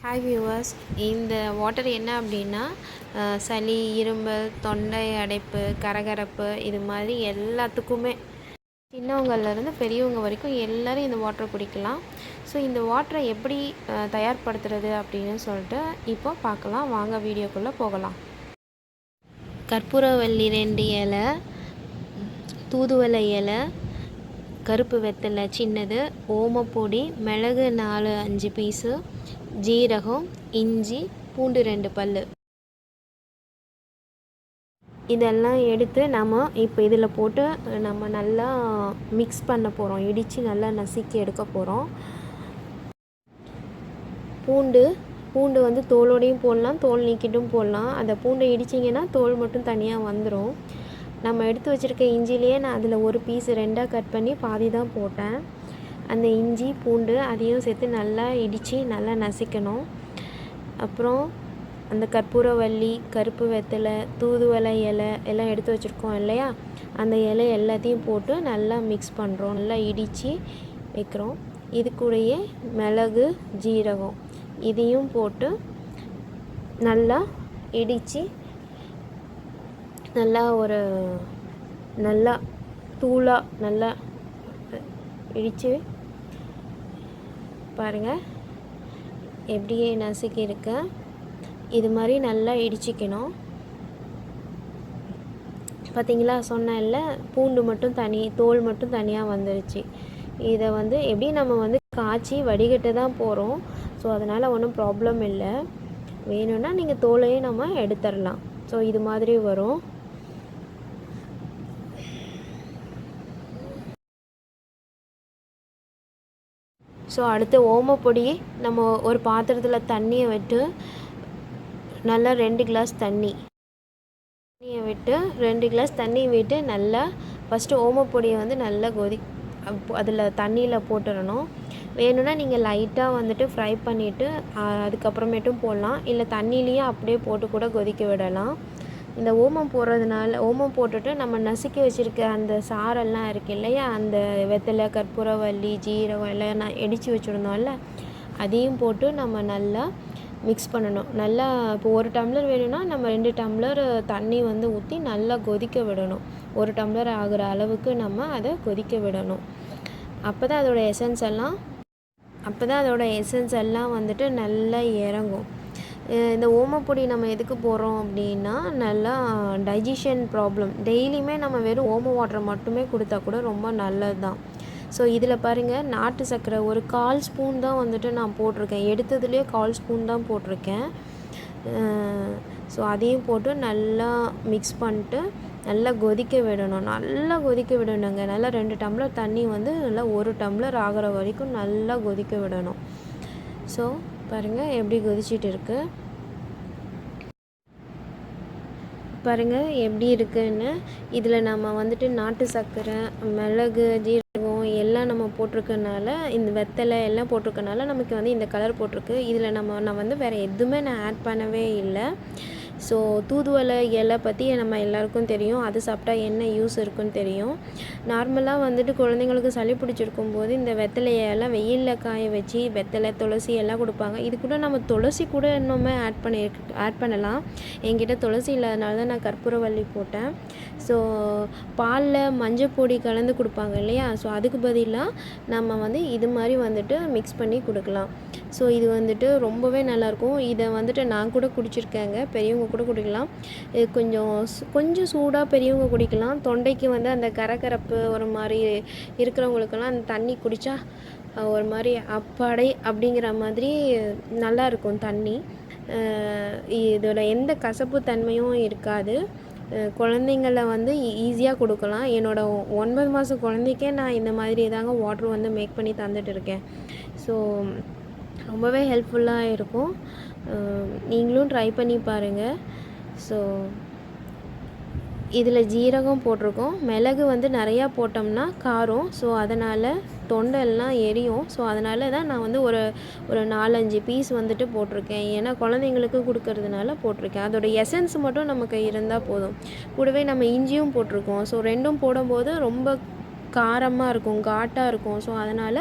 Hi viewers, இந்த water என்ன அப்படின்னா சளி, இருமல், தொண்டை அடைப்பு, கரகரப்பு இது மாதிரி எல்லாத்துக்குமே சின்னவங்கள்லேருந்து பெரியவங்க வரைக்கும் எல்லோரும் இந்த வாட்டரை குடிக்கலாம். ஸோ இந்த வாட்டரை எப்படி தயார்படுத்துறது அப்படின்னு சொல்லிட்டு இப்போ பார்க்கலாம். வாங்க வீடியோக்குள்ளே போகலாம். கற்பூரவள்ளி 2 இலை, தூதுவளை இலை, கருப்பு வெத்தலை சின்னது, ஓமப்பொடி, மிளகு 4-5 பீஸு, ஜீரகம், இஞ்சி, பூண்டு 2 பல், இதெல்லாம் எடுத்து நம்ம இப்போ இதில் போட்டு நம்ம நல்லா மிக்ஸ் பண்ண போகிறோம். இடித்து நல்லா நசுக்கி எடுக்க போகிறோம். பூண்டு வந்து தோலோடையும் போடலாம், தோல் நீக்கிட்டும் போடலாம். அந்த பூண்டை இடிச்சிங்கன்னா தோல் மட்டும் தனியாக வந்துடும். நம்ம எடுத்து வச்சுருக்க இஞ்சிலேயே நான் அதில் ஒரு பீஸ் 2ஆக கட் பண்ணி பாதி தான் போட்டேன். அந்த இஞ்சி பூண்டு அதையும் சேர்த்து நல்லா இடித்து நல்லா நசுக்கணும். அப்புறம் அந்த கற்பூரவள்ளி, கருப்பு வெத்தலை, தூதுவளை இலை எல்லாம் எடுத்து வச்சுருக்கோம் இல்லையா, அந்த இலை எல்லாத்தையும் போட்டு நல்லா மிக்ஸ் பண்ணுறோம். நல்லா இடித்து வைக்கிறோம். இது கூடயே மிளகு, ஜீரகம் இதையும் போட்டு நல்லா இடித்து நல்லா தூளாக நல்லா இடித்து பாருங்கள் எப்படி நசுக்கி இருக்க. இது மாதிரி நல்லா இடிச்சிக்கணும். பார்த்தீங்களா, சொன்னேன்ல பூண்டு மட்டும் தோல் மட்டும் தனியாக வந்துருச்சு. இதை வந்து எப்படி நம்ம வந்து காய்ச்சி வடிகட்ட தான் போகிறோம். ஸோ அதனால் ஒன்றும் ப்ராப்ளம் இல்லை. வேணும்னா நீங்கள் தோலையே நம்ம எடுத்துடலாம். ஸோ இது மாதிரி வரும். ஸோ அடுத்து ஓமப்பொடி நம்ம ஒரு பாத்திரத்தில் தண்ணியை விட்டு நல்லா 2 கிளாஸ் தண்ணியை விட்டு 2 கிளாஸ் தண்ணி விட்டு நல்லா ஃபஸ்ட்டு ஓமப்பொடியை வந்து நல்லா அதில் தண்ணியில் போட்டுடணும். வேணும்னா நீங்கள் லைட்டாக வந்துட்டு ஃப்ரை பண்ணிவிட்டு அதுக்கப்புறமேட்டும் போடலாம். இல்லை தண்ணியிலையே அப்படியே போட்டு கூட கொதிக்க விடலாம். இந்த ஓமம் போட்டுட்டு நம்ம நசுக்கி வச்சுருக்க அந்த சாரெல்லாம் இருக்குது இல்லையா, அந்த வெத்தலை, கற்பூரவள்ளி, ஜீரகம் எல்லாம் நான் இடித்து வச்சுருந்தோம்ல, அதையும் போட்டு நம்ம நல்லா மிக்ஸ் பண்ணணும். நல்லா இப்போ 1 டம்ளர் வேணும்னா நம்ம 2 டம்ளர் தண்ணி வந்து ஊற்றி நல்லா கொதிக்க விடணும். 1 டம்ளர் ஆகிற அளவுக்கு நம்ம அதை கொதிக்க விடணும். அப்போ தான் அதோட எசன்ஸ் எல்லாம் வந்துட்டு நல்லா இறங்கும். இந்த ஓமப்பொடி நம்ம எதுக்கு போடுறோம் அப்படின்னா, நல்லா டைஜஷன் ப்ராப்ளம். டெய்லியுமே நம்ம வெறும் ஓம வாட்டரை மட்டுமே கொடுத்தா கூட ரொம்ப நல்லது தான். ஸோ இதில் பாருங்கள், நாட்டு சர்க்கரை ஒரு 1/4 ஸ்பூன் தான் வந்துட்டு நான் போட்டிருக்கேன். எடுத்ததுலேயே 1/4 ஸ்பூன் தான் போட்டிருக்கேன். ஸோ அதையும் போட்டு நல்லா மிக்ஸ் பண்ணிட்டு நல்லா கொதிக்க விடணும். நல்லா 2 டம்ளர் தண்ணி வந்து நல்லா 1 டம்ளர் ஆகிற வரைக்கும் நல்லா கொதிக்க விடணும். ஸோ பாருங்கள் எப்படி கொதிச்சிட்டு இருக்கு பாருங்கள் எப்படி இருக்குன்னு. இதில் நம்ம வந்துட்டு நாட்டு சர்க்கரை, மிளகு, ஜீரகம் எல்லாம் நம்ம போட்டிருக்கனால, இந்த வெத்தலை எல்லாம் போட்டிருக்கனால நமக்கு வந்து இந்த கலர் போட்டிருக்கு. இதில் நான் வந்து வேறு எதுவுமே நான் ஆட் பண்ணவே இல்லை. ஸோ தூதுவளை இலை பற்றி நம்ம எல்லாருக்கும் தெரியும். அது சாப்பிட்டா என்ன யூஸ் இருக்குன்னு தெரியும். நார்மலாக வந்துட்டு குழந்தைங்களுக்கு சளி பிடிச்சிருக்கும் போது இந்த வெத்தலையெல்லாம் வெயிலில் காய வச்சு வெத்தலை, துளசி எல்லாம் கொடுப்பாங்க. இது கூட நம்ம துளசி கூட இன்னுமே ஆட் பண்ணலாம். என்கிட்ட துளசி இல்லாதனால தான் நான் கற்பூரவள்ளி போட்டேன். ஸோ பாலில் மஞ்சள் பொடி கலந்து கொடுப்பாங்க இல்லையா, ஸோ அதுக்கு பதிலாக நம்ம வந்து இது மாதிரி வந்துட்டு மிக்ஸ் பண்ணி கொடுக்கலாம். ஸோ இது வந்துட்டு ரொம்பவே நல்லாயிருக்கும். இதை வந்துட்டு நான் கூட குடிச்சிருக்கேங்க. பெரியவங்க கூட குடிக்கலாம். இது கொஞ்சம் சூடாக பெரியவங்க குடிக்கலாம். தொண்டைக்கு வந்து அந்த கரகரப்பு ஒரு மாதிரி இருக்கிறவங்களுக்கெல்லாம் அந்த தண்ணி குடித்தா ஒரு மாதிரி அப்பாடை அப்படிங்கிற மாதிரி நல்லாயிருக்கும் தண்ணி. இதோட எந்த கசப்பு தன்மையும் இருக்காது. குழந்தைங்கள வந்து ஈஸியாக கொடுக்கலாம். என்னோடய 9 மாத குழந்தைக்கே நான் இந்த மாதிரி தாங்க வாட்ரு வந்து மேக் பண்ணி தந்துட்டு இருக்கேன். ஸோ ரொம்பவே ஹெல்ப்ஃபுல்லாக இருக்கும். நீங்களும் ட்ரை பண்ணி பாருங்கள். ஸோ இதில் ஜீரகம் போட்டிருக்கோம். மிளகு வந்து நிறையா போட்டோம்னா காரம். ஸோ அதனால் தொண்டெல்லாம் எரியும். ஸோ அதனால தான் நான் வந்து ஒரு 4-5 பீஸ் வந்துட்டு போட்டிருக்கேன். ஏன்னா குழந்தைங்களுக்கு கொடுக்கறதுனால போட்டிருக்கேன். அதோட எசன்ஸ் மட்டும் நமக்கு இருந்தால் போதும். கூடவே நம்ம இஞ்சியும் போட்டிருக்கோம். ஸோ 2ம் போடும்போது ரொம்ப காரமாக இருக்கும், காட்டாக இருக்கும். ஸோ அதனால்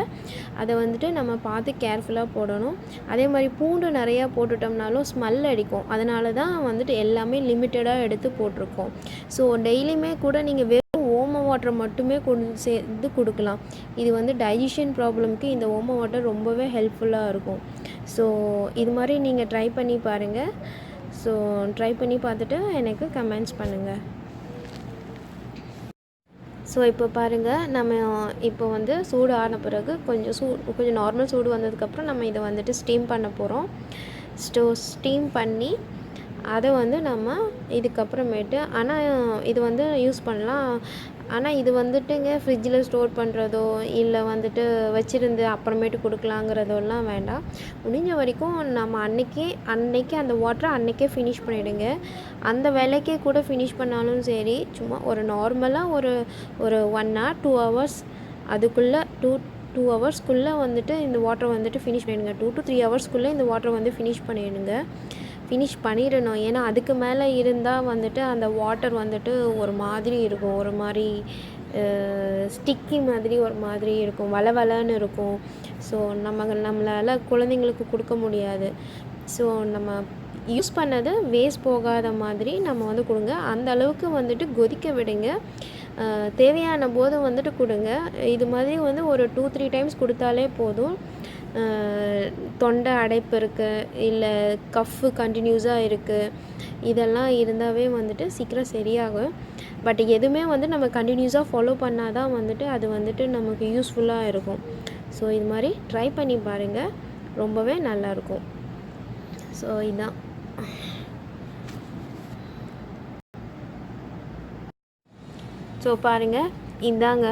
அதை வந்துட்டு நம்ம பார்த்து கேர்ஃபுல்லாக போடணும். அதே மாதிரி பூண்டு நிறையா போட்டுட்டோம்னாலும் ஸ்மெல் அடிக்கும். அதனால தான் வந்துட்டு எல்லாமே லிமிட்டடாக எடுத்து போட்டிருக்கோம். ஸோ டெய்லியுமே கூட நீங்கள் வெறும் ஓம வாட்டர் மட்டுமே சேர்த்து கொடுக்கலாம். இது வந்து டைஜஷன் ப்ராப்ளம்க்கு இந்த ஓம வாட்டர் ரொம்பவே ஹெல்ப்ஃபுல்லாக இருக்கும். ஸோ இது மாதிரி நீங்கள் ட்ரை பண்ணி பாருங்கள். ஸோ ட்ரை பண்ணி பார்த்துட்டு எனக்கு கமெண்ட்ஸ் பண்ணுங்கள். ஸோ இப்போ பாருங்கள், நம்ம இப்போ வந்து சூடு ஆறின பிறகு கொஞ்சம் நார்மல் சூடு வந்ததுக்கப்புறம் நம்ம இதை வந்துட்டு ஸ்டீம் பண்ண போகிறோம். ஸ்டீம் பண்ணி அதை வந்து நம்ம இதுக்கப்புறமேட்டு ஆனால் இது வந்து யூஸ் பண்ணலாம். ஆனால் இது வந்துட்டுங்க ஃப்ரிட்ஜில் ஸ்டோர் பண்ணுறதோ இல்லை வந்துட்டு வச்சுருந்து அப்புறமேட்டு கொடுக்கலாங்கிறதெல்லாம் வேண்டாம். முடிஞ்ச வரைக்கும் நம்ம அன்னைக்கு அந்த வாட்டரை அன்றைக்கே ஃபினிஷ் பண்ணிவிடுங்க. அந்த வேலைக்கே கூட ஃபினிஷ் பண்ணாலும் சரி, சும்மா ஒரு நார்மலாக ஒரு 1 hour 2 hours அதுக்குள்ளே 2 ஹவர்ஸ்க்குள்ளே வந்துட்டு இந்த வாட்டரை வந்துட்டு ஃபினிஷ் பண்ணிடுங்க. 2 to 3 ஹவர்ஸ்க்குள்ளே இந்த வாட்டரை வந்து ஃபினிஷ் பண்ணிடணும். ஏன்னா அதுக்கு மேலே இருந்தால் வந்துட்டு அந்த வாட்டர் வந்துட்டு ஒரு மாதிரி இருக்கும், ஒரு மாதிரி ஸ்டிக்கி மாதிரி ஒரு மாதிரி இருக்கும், வளவலன்னு இருக்கும். ஸோ நம்மளால் குழந்தைங்களுக்கு கொடுக்க முடியாது. ஸோ நம்ம யூஸ் பண்ணது வேஸ்ட் போகாத மாதிரி நம்ம வந்து கொடுங்க. அந்த அளவுக்கு வந்துட்டு கொதிக்க விடுங்க. தேவையான போது வந்துட்டு கொடுங்க. இது மாதிரி வந்து ஒரு 2-3 டைம்ஸ் கொடுத்தாலே போதும். தொண்டை அடைப்பு இருக்குது, இல்லை கஃப்பு கண்டினியூஸாக இருக்குது, இதெல்லாம் இருந்தாவே வந்துட்டு சீக்கிரம் சரியாகும். பட் எதுவுமே வந்து நம்ம கண்டினியூஸாக ஃபாலோ பண்ணால் தான் வந்துட்டு அது வந்துட்டு நமக்கு யூஸ்ஃபுல்லாக இருக்கும். ஸோ இது மாதிரி ட்ரை பண்ணி பாருங்கள், ரொம்பவே நல்லாயிருக்கும். ஸோ இதுதான். ஸோ பாருங்கள், இந்தாங்க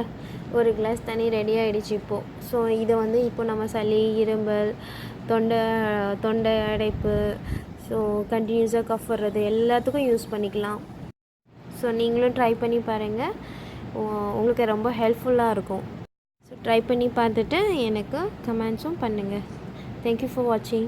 ஒரு கிளாஸ் தண்ணி ரெடி ஆகிடுச்சு இப்போது. ஸோ இதை வந்து இப்போ நம்ம சளி, இருமல், தொண்டை அடைப்பு, ஸோ கண்டினியூஸாக கஃப் வர்றது எல்லாத்துக்கும் யூஸ் பண்ணிக்கலாம். ஸோ நீங்களும் ட்ரை பண்ணி பாருங்கள், உங்களுக்கு ரொம்ப ஹெல்ப்ஃபுல்லாக இருக்கும். ஸோ ட்ரை பண்ணி பார்த்துட்டு எனக்கு கமெண்ட்ஸும் பண்ணுங்கள். தேங்க்யூ ஃபார் வாட்சிங்.